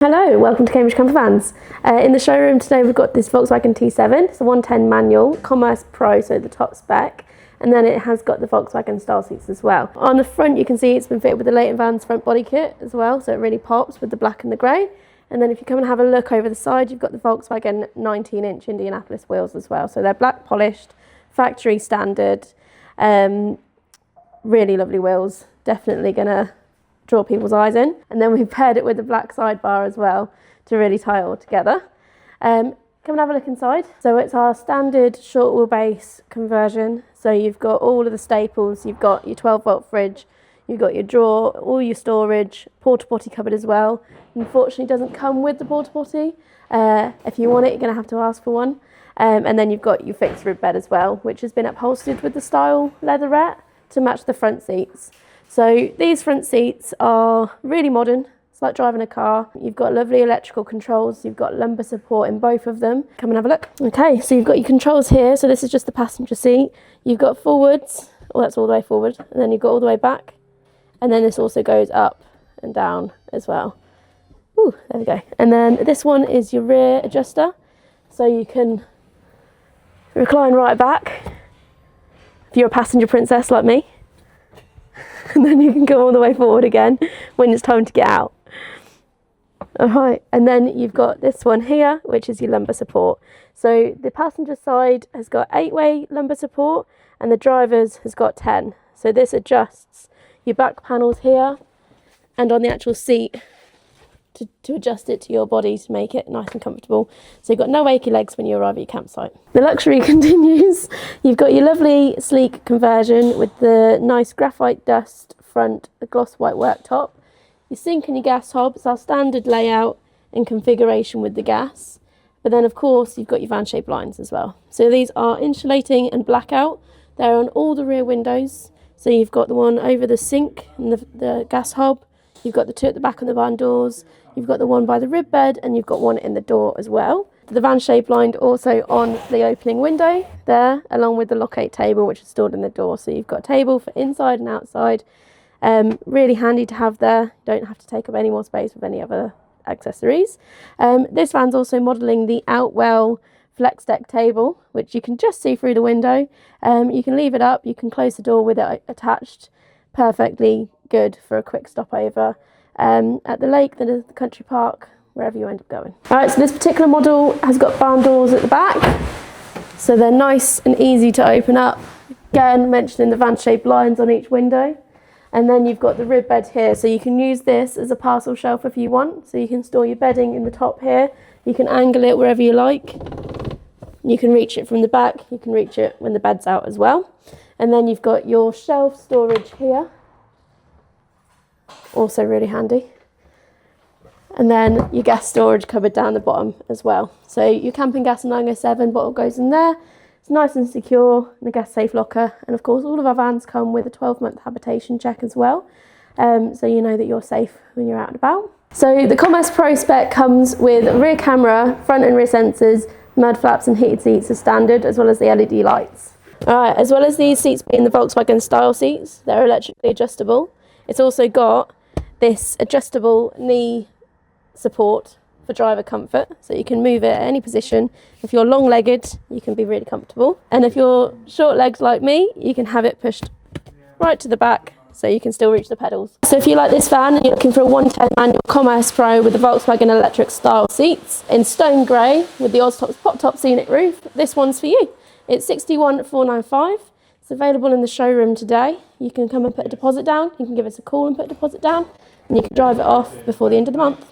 Hello, welcome to Cambridge Camper Vans. In the showroom today we've got this Volkswagen T7. It's a 110 manual, Commerce Pro, so the top spec, and then it has got the Volkswagen style seats as well. On the front you can see it's been fitted with the Leighton Vans front body kit as well, so it really pops with the black and the grey. And then if you come and have a look over the side, you've got the Volkswagen 19-inch Indianapolis wheels as well. So they're black polished, factory standard, really lovely wheels. Definitely gonna draw people's eyes in. And then we've paired it with the black sidebar as well to really tie it all together. Come and have a look inside. So it's our standard short wheelbase conversion. So you've got all of the staples, you've got your 12-volt fridge, you've got your drawer, all your storage, porta potty cupboard as well. Unfortunately, it doesn't come with the porta potty. If you want it, you're going to have to ask for one. And then you've got your fixed rib bed as well, which has been upholstered with the style leatherette to match the front seats. So these front seats are really modern. It's like driving a car. You've got lovely electrical controls. You've got lumbar support in both of them. Come and have a look. Okay, so you've got your controls here. So this is just the passenger seat. You've got forwards. Oh, that's all the way forward. And then you've got all the way back. And then this also goes up and down as well. Ooh, there we go. And then this one is your rear adjuster. So you can recline right back if you're a passenger princess like me. And then you can go all the way forward again when it's time to get out. All right, and then you've got this one here, which is your lumbar support. So the passenger side has got 8-way lumbar support and the driver's has got 10. So this adjusts your back panels here and on the actual seat to adjust it to your body to make it nice and comfortable. So you've got no achy legs when you arrive at your campsite. The luxury continues. You've got your lovely sleek conversion with the nice graphite dust front, the gloss white worktop. Your sink and your gas hob. It's our standard layout and configuration with the gas. But then of course you've got your van shaped lines as well. So these are insulating and blackout. They're on all the rear windows. So you've got the one over the sink and the gas hob. You've got the two at the back on the van doors. You've got the one by the rib bed and you've got one in the door as well. The van shape lined also on the opening window there, along with the locate table which is stored in the door. So you've got a table for inside and outside. Really handy to have there. Don't have to take up any more space with any other accessories. This van's also modelling the Outwell flex deck table, which you can just see through the window. You can leave it up, you can close the door with it attached. Perfectly good for a quick stopover at the lake, the country park, wherever you end up going. All right, so this particular model has got barn doors at the back, so they're nice and easy to open up. Again, mentioning the van-shaped lines on each window. And then you've got the rib bed here, so you can use this as a parcel shelf if you want. So you can store your bedding in the top here. You can angle it wherever you like. You can reach it from the back. You can reach it when the bed's out as well. And then you've got your shelf storage here. Also really handy. And then your gas storage cupboard down the bottom as well. So your camping gas 907 bottle goes in there. It's nice and secure, and a gas safe locker. And of course, all of our vans come with a 12-month habitation check as well. So you know that you're safe when you're out and about. So the Commerce Pro spec comes with rear camera, front and rear sensors, mud flaps and heated seats as standard, as well as the LED lights. All right, as well as these seats being the Volkswagen style seats, they're electrically adjustable. It's also got this adjustable knee support for driver comfort, so you can move it at any position. If you're long-legged, you can be really comfortable. And if you're short-legged like me, you can have it pushed right to the back so you can still reach the pedals. So if you like this van and you're looking for a 110 manual Commerce Pro with the Volkswagen electric style seats in stone grey with the Oztops pop-top scenic roof, this one's for you. It's 61,495. It's available in the showroom today. You can come and put a deposit down. You can give us a call and put a deposit down, and you can drive it off before the end of the month.